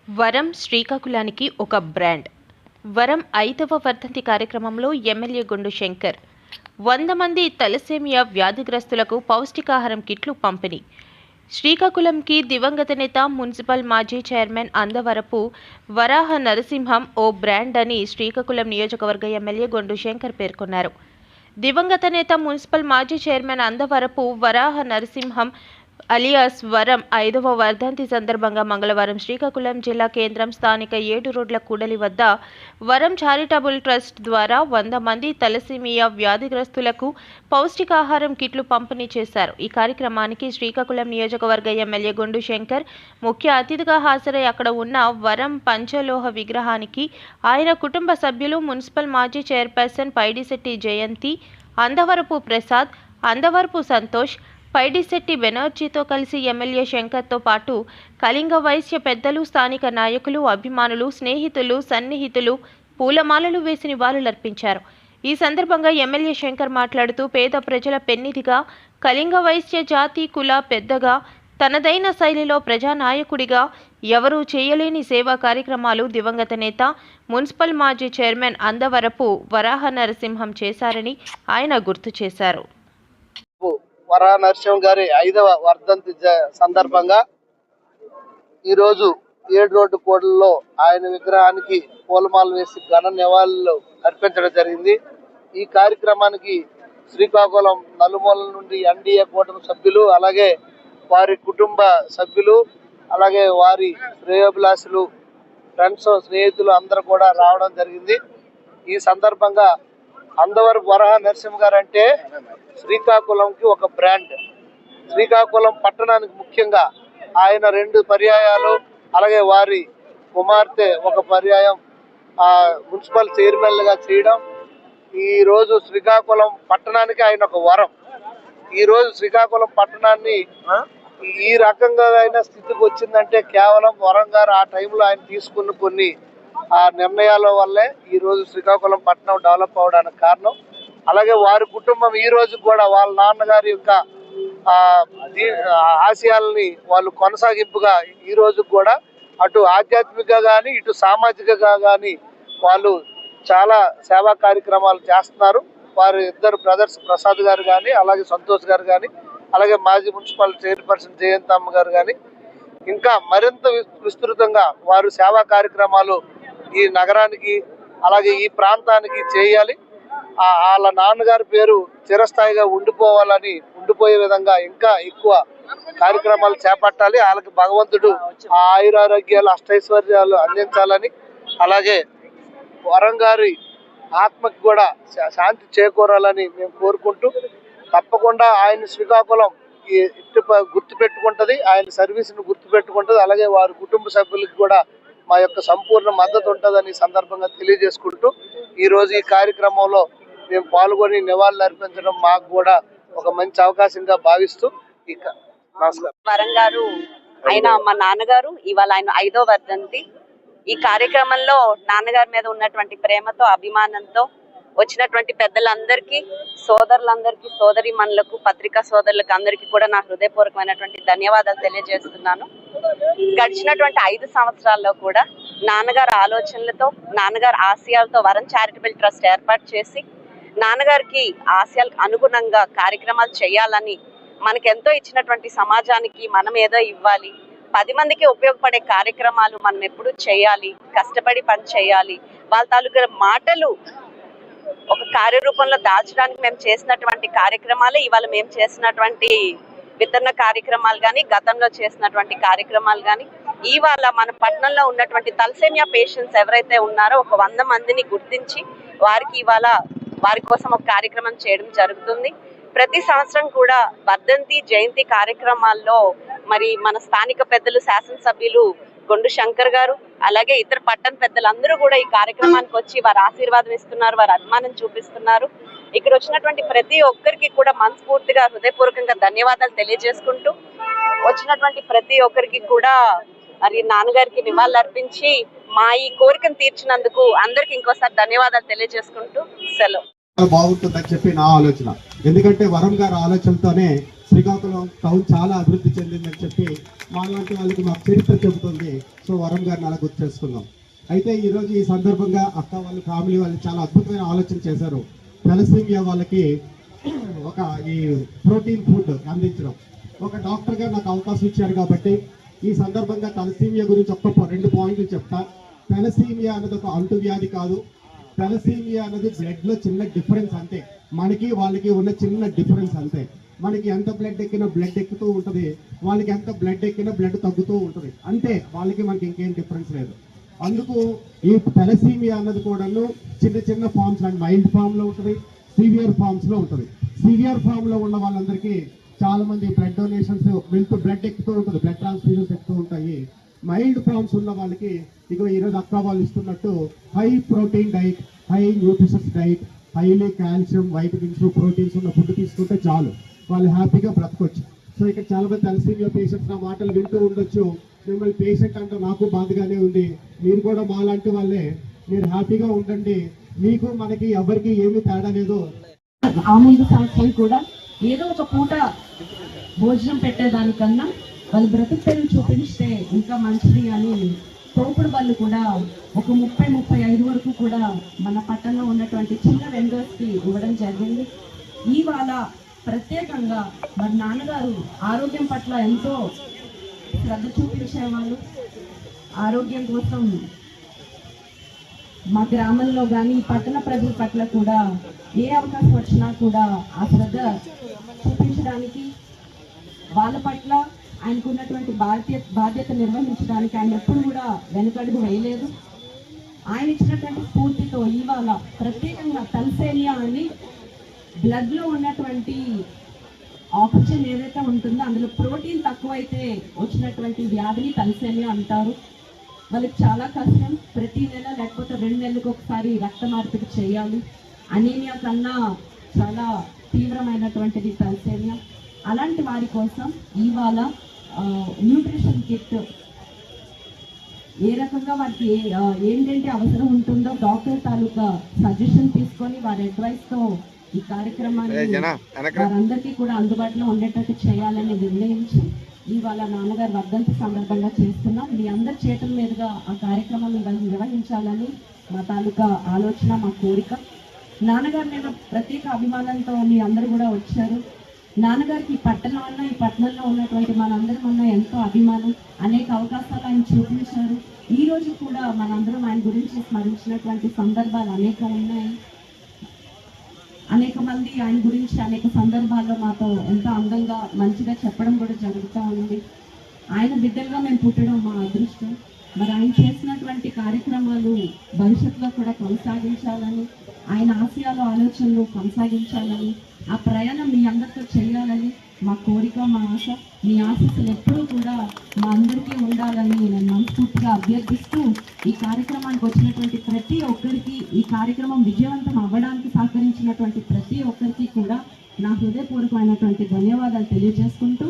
వరం శ్రీకాకుళానికి ఒక బ్రాండ్. వరం 5వ వర్ధంతి కార్యక్రమంలో ఎమ్మెల్యే గొండు శంకర్ 100 మంది తలసేమియా వ్యాధిగ్రస్తులకు పౌష్టికాహారం కిట్లు పంపిణీ. శ్రీకాకుళంకి దివంగత నేత మున్సిపల్ మాజీ చైర్మన్ అందవరపు వరాహ నరసింహం ఓ బ్రాండ్ అని శ్రీకాకుళం నియోజకవర్గ ఎమ్మెల్యే గొండు శంకర్ పేర్కొన్నారు. దివంగత నేత మున్సిపల్ మాజీ చైర్మన్ అందవరపు వరాహ నరసింహం అలియాస్ వరం 5వ వర్ధంతి సందర్భంగా మంగళవారం శ్రీకాకుళం జిల్లా కేంద్రం స్థానిక 7 రోడ్ల కూడలి వద్ద వరం చారిటబుల్ ట్రస్ట్ ద్వారా 100 మంది తలసేమియా వ్యాధిగ్రస్తులకు పౌష్టికాహారం కిట్లు పంపిణీ చేశారు. ఈ కార్యక్రమానికి శ్రీకాకుళం నియోజకవర్గ ఎమ్మెల్యే గొండు శంకర్ ముఖ్య అతిథిగా హాజరై అక్కడ ఉన్న వరం పంచలోహ విగ్రహానికి ఆయన కుటుంబ సభ్యులు, మున్సిపల్ మాజీ చైర్పర్సన్ పైడిశెట్టి జయంతి, అందవరపు ప్రసాద్, అందవరపు సంతోష్, పైడిశెట్టి బెనర్జీతో కలిసి ఎమ్మెల్యే శంకర్తో పాటు కళింగ వైశ్య పెద్దలు, స్థానిక నాయకులు, అభిమానులు, స్నేహితులు, సన్నిహితులు పూలమాలలు వేసి నివాళులర్పించారు. ఈ సందర్భంగా ఎమ్మెల్యే శంకర్ మాట్లాడుతూ పేద ప్రజల పెన్నిధిగా, కళింగ వైశ్య జాతి కుల పెద్దగా, తనదైన శైలిలో ప్రజానాయకుడిగా ఎవరూ చేయలేని సేవా కార్యక్రమాలు దివంగత నేత మున్సిపల్ మాజీ చైర్మన్ అందవరపు వరాహ నరసింహం చేశారని ఆయన గుర్తు చేశారు. వరాహ నరసింహం గారి 5వ వర్ధంతి సందర్భంగా ఈరోజు 7 రోడ్డు కూడలిలో ఆయన విగ్రహానికి పూలమాలలు వేసి ఘన నివాళులు అర్పించడం జరిగింది. ఈ కార్యక్రమానికి శ్రీకాకుళం నలుమూలల నుండి ఎన్డీఏ కూటమి సభ్యులు, అలాగే వారి కుటుంబ సభ్యులు, అలాగే వారి శ్రేయోభిలాషులు, ఫ్రెండ్స్, స్నేహితులు అందరూ కూడా రావడం జరిగింది. ఈ సందర్భంగా అందవరపు వరాహ నరసింహ గారు అంటే శ్రీకాకుళంకి ఒక బ్రాండ్. శ్రీకాకుళం పట్టణానికి ముఖ్యంగా ఆయన 2 పర్యాయాలు, అలాగే వారి కుమార్తె ఒక పర్యాయం మున్సిపల్ చైర్మన్గా చేయడం, ఈరోజు శ్రీకాకుళం పట్టణానికి ఆయన ఒక వరం. ఈరోజు శ్రీకాకుళం పట్టణాన్ని ఈ రకంగా అయిన స్థితికి వచ్చిందంటే కేవలం వరం గారు ఆ టైంలో ఆయన తీసుకున్న కొన్ని నిర్ణయాల వల్లే ఈరోజు శ్రీకాకుళం పట్టణం డెవలప్ అవడానికి కారణం. అలాగే వారి కుటుంబం ఈ రోజు కూడా వాళ్ళ నాన్నగారి యొక్క ఆశయాలని వాళ్ళు కొనసాగింపుగా ఈ రోజు కూడా అటు ఆధ్యాత్మికంగా కానీ ఇటు సామాజికంగా కానీ వాళ్ళు చాలా సేవా కార్యక్రమాలు చేస్తున్నారు. వారి 2 బ్రదర్స్ ప్రసాద్ గారు కానీ, అలాగే సంతోష్ గారు కానీ, అలాగే మాజీ మున్సిపల్ చైర్పర్సన్ జయంతమ్మ గారు కానీ ఇంకా మరింత విస్తృతంగా వారు సేవా కార్యక్రమాలు ఈ నగరానికి అలాగే ఈ ప్రాంతానికి చేయాలి. వాళ్ళ నాన్నగారి పేరు చిరస్థాయిగా ఉండిపోయే విధంగా ఇంకా ఎక్కువ కార్యక్రమాలు చేపట్టాలి. వాళ్ళకి భగవంతుడు ఆయురారోగ్యాలు, అష్టైశ్వర్యాలు అందించాలని, అలాగే వరం గారి ఆత్మకి కూడా శాంతి చేకూరాలని మేము కోరుకుంటూ, తప్పకుండా ఆయన శ్రీకాకుళం గుర్తుపెట్టుకుంటుంది, ఆయన సర్వీస్ను గుర్తుపెట్టుకుంటుంది. అలాగే వారి కుటుంబ సభ్యులకి కూడా మా యొక్క సంపూర్ణ మద్దతు ఉంటుందని సందర్భంగా తెలియజేసుకుంటూ, ఈరోజు ఈ కార్యక్రమంలో మేము పాల్గొని నివాళులు అర్పించడం మాకు కూడా ఒక మంచి అవకాశంగా భావిస్తూ ఇక నమస్కారం. వరం గారు ఆయన మా నాన్నగారు, ఇవాళ ఆయన 5వ వర్ధంతి. ఈ కార్యక్రమంలో నాన్నగారి మీద ఉన్నటువంటి ప్రేమతో, అభిమానంతో వచ్చినటువంటి పెద్దలందరికీ, సోదరులందరికీ, సోదరీమణులకు, పత్రికా సోదరులకు అందరికీ కూడా నా హృదయపూర్వకమైనటువంటి ధన్యవాదాలు తెలియజేస్తున్నాను. గడిచినటువంటి 5 సంవత్సరాల్లో కూడా నాన్నగారి ఆలోచనలతో, నాన్నగారి ఆశయాలతో వరం చారిటబుల్ ట్రస్ట్ ఏర్పాటు చేసి నాన్నగారికి ఆశయాలకు అనుగుణంగా కార్యక్రమాలు చేయాలని, మనకెంతో ఇచ్చినటువంటి సమాజానికి మనం ఏదో ఇవ్వాలి, 10 మందికి ఉపయోగపడే కార్యక్రమాలు మనం ఎప్పుడు చేయాలి, కష్టపడి పని చేయాలి, వాళ్ళ తాలూకా మాటలు ఒక కార్యరూపంలో దాల్చడానికి మేము చేసినటువంటి కార్యక్రమాలు, ఇవాళ మేము చేసినటువంటి వితరణ కార్యక్రమాలు కానీ, గతంలో చేసినటువంటి కార్యక్రమాలు కానీ, ఇవాళ మన పట్టణంలో ఉన్నటువంటి తలసేమియా పేషెంట్స్ ఎవరైతే ఉన్నారో ఒక 100 మందిని గుర్తించి వారికి ఇవాళ వారి కోసం ఒక కార్యక్రమం చేయడం జరుగుతుంది. ప్రతి సంవత్సరం కూడా వర్ధంతి, జయంతి కార్యక్రమాల్లో మరి మన స్థానిక పెద్దలు, శాసనసభ్యులు గొండు శంకర్ గారు, అలాగే ఇతర పట్టణ పెద్దలందరూ కూడా ఈ కార్యక్రమానికి వచ్చి వారి ఆశీర్వాదం ఇస్తున్నారు, వారి అభిమానం చూపిస్తున్నారు. ఇక్కడ వచ్చినటువంటి ప్రతి ఒక్కరికి కూడా మనస్ఫూర్తిగా, హృదయపూర్వకంగా ధన్యవాదాలు తెలియజేసుకుంటూ, వచ్చినటువంటి ప్రతి ఒక్కరికి కూడా మరి నాన్నగారికి నివాళులు అర్పించి మా ఈ కోరికను తీర్చినందుకు అందరికి ఇంకోసారి ధన్యవాదాలు తెలియజేసుకుంటూ సెలవు. బాగుంటుందని చెప్పి నా ఆలోచన. ఎందుకంటే వరం గారి ఆలోచనతోనే శ్రీకాకుళం టౌన్ చాలా అభివృద్ధి చెందిందని చెప్పి మా వాళ్ళంటి వాళ్ళకి మాకు చరిత్ర చెబుతుంది. సో వరం గారిని అలా గుర్తు చేసుకుందాం. అయితే ఈరోజు ఈ సందర్భంగా అక్క వాళ్ళు ఫ్యామిలీ వాళ్ళు చాలా అద్భుతమైన ఆలోచన చేశారు. తలసేమియా వాళ్ళకి ఒక ఈ ప్రోటీన్ ఫుడ్ అందించడం. ఒక డాక్టర్గా నాకు అవకాశం ఇచ్చారు కాబట్టి ఈ సందర్భంగా తలసేమియా గురించి ఒక్క 2 పాయింట్లు చెప్తా. తలసేమియా అన్నది ఒక అంటువ్యాధి కాదు. తలసేమియా అన్నది బ్లడ్లో చిన్న డిఫరెన్స్ అంతే. మనకి వాళ్ళకి ఉన్న చిన్న డిఫరెన్స్ అంతే. మనకి ఎంత బ్లడ్ ఎక్కినా బ్లడ్ ఎక్కుతూ ఉంటుంది, వాళ్ళకి ఎంత బ్లడ్ ఎక్కినా బ్లడ్ తగ్గుతూ ఉంటుంది అంతే. వాళ్ళకి మనకి ఇంకేం డిఫరెన్స్ లేదు. అందుకు ఈ తలసేమియా అన్నది కూడాను చిన్న చిన్న ఫార్మ్స్ అండ్ మైల్డ్ ఫామ్లో ఉంటుంది, సివియర్ ఫార్మ్స్లో ఉంటుంది. సివియర్ ఫామ్లో ఉన్న వాళ్ళందరికీ చాలా మంది బ్లడ్ డొనేషన్స్ వెళ్తూ బ్లడ్ ఎక్కుతూ ఉంటుంది, బ్లడ్ ట్రాన్స్ఫ్యూజన్స్ ఎక్కుతూ ఉంటాయి. మైల్డ్ ఫార్మ్స్ ఉన్న వాళ్ళకి ఇగో ఈరోజు అక్క వాళ్ళు ఇస్తున్నట్టు high protein diet, high nutritions diet, highly calcium, vitamins, proteins ఉన్న ఫుడ్ తీసుకుంటే చాలు, వాళ్ళు హ్యాపీగా బ్రతకొచ్చు. సో ఇక్కడ చాలా మంది తలసేమియా పేషెంట్స్ నా మాటలు వింటూ ఉండొచ్చు. మిమ్మల్ని పేషెంట్ అంటే నాకు బాధగానే ఉంది. మీరు కూడా మాలాంటి వాళ్ళే, మీరు హ్యాపీగా ఉండండి. మీకు మనకి ఎవరికి ఏమీ తేడా లేదు. ఆ ముందు సంవత్సరం కూడా ఏదో ఒక పూట భోజనం పెట్టేదానికన్నా వాళ్ళు బ్రతుకు తెరువు చూపిస్తే ఇంకా మంచిది అని తోపుడు వాళ్ళు కూడా ఒక 30-35 వరకు కూడా మన పట్టణంలో ఉన్నటువంటి చిన్న వెండర్స్కి ఇవ్వడం జరిగింది. ఇవాళ ప్రత్యేకంగా మరి నాన్నగారు ఆరోగ్యం పట్ల ఎంతో శ్రద్ధ చూపించేవాళ్ళు. ఆరోగ్యం కోసం మా గ్రామంలో కానీ పట్టణ ప్రజల పట్ల కూడా ఏ అవకాశం వచ్చినా కూడా ఆ శ్రద్ధ చూపించడానికి, వాళ్ళ పట్ల ఆయనకున్నటువంటి బాధ్యత నిర్వహించడానికి ఆయన ఎప్పుడు కూడా వెనుకడుగు వేయలేదు. ఆయన ఇచ్చినటువంటి స్ఫూర్తితో ఇవాళ ప్రత్యేకంగా తలసేమియా అని బ్లడ్లో ఉన్నటువంటి ఆక్సిజన్ ఏదైతే ఉంటుందో అందులో ప్రోటీన్ తక్కువైతే వచ్చినటువంటి వ్యాధిని తలసేమియా అంటారు. వాళ్ళకి చాలా కష్టం. ప్రతి నెల లేకపోతే 2 నెలలకు ఒకసారి రక్త మార్పిడి చేయాలి. అనీమియా కన్నా చాలా తీవ్రమైనటువంటిది తలసేమియా. అలాంటి వారి కోసం ఇవాళ న్యూట్రిషన్ కిట్ ఏ రకంగా వారికి ఏంటంటే అవసరం ఉంటుందో డాక్టర్ తాలూకా సజెషన్ తీసుకొని వారి అడ్వైస్తో ఈ కార్యక్రమాన్ని వారందరికీ కూడా అందుబాటులో ఉండేటట్టు చేయాలని నిర్ణయించి ఇవాళ నాన్నగారు వర్ధంతి సందర్భంగా చేస్తున్నాం. మీ అందరి చేతుల మీదుగా ఆ కార్యక్రమాన్ని నిర్వహించాలని మా తాలూకా ఆలోచన, మా కోరిక. నాన్నగారి మీద ప్రత్యేక అభిమానంతో మీ అందరూ కూడా వచ్చారు. నాన్నగారికి ఈ పట్టణంలో ఉన్నటువంటి మనందరం అన్న ఎంతో అభిమానం, అనేక అవకాశాలు ఆయన చూపించారు. ఈ రోజు కూడా మనందరం ఆయన గురించి స్మరించినటువంటి సందర్భాలు అనేకం ఉన్నాయి. అనేక మంది ఆయన గురించి అనేక సందర్భాల్లో మాతో ఎంతో అందంగా మంచిగా చెప్పడం కూడా జరుగుతూ ఉంది. ఆయన బిడ్డలుగా మేము పుట్టడం మా అదృష్టం. మరి ఆయన చేసినటువంటి కార్యక్రమాలు భవిష్యత్తులో కూడా కొనసాగించాలని, ఆయన ఆశయాలు ఆలోచనలు కొనసాగించాలని, ఆ ప్రయాణం మీ అందరితో చేయాలని మా కోరిక, మా ఆశ. మీ ఆశీస్సులు ఎప్పుడూ కూడా మా అందరికీ ఉండాలని నేను మనస్ఫూర్తిగా అభ్యర్థిస్తూ ఈ కార్యక్రమానికి వచ్చినటువంటి ప్రతి ఒక్కరికి, ఈ కార్యక్రమం విజయవంతం అవ్వడానికి సహకరించినటువంటి ప్రతి ఒక్కరికి కూడా నా హృదయపూర్వకమైనటువంటి ధన్యవాదాలు తెలియజేసుకుంటూ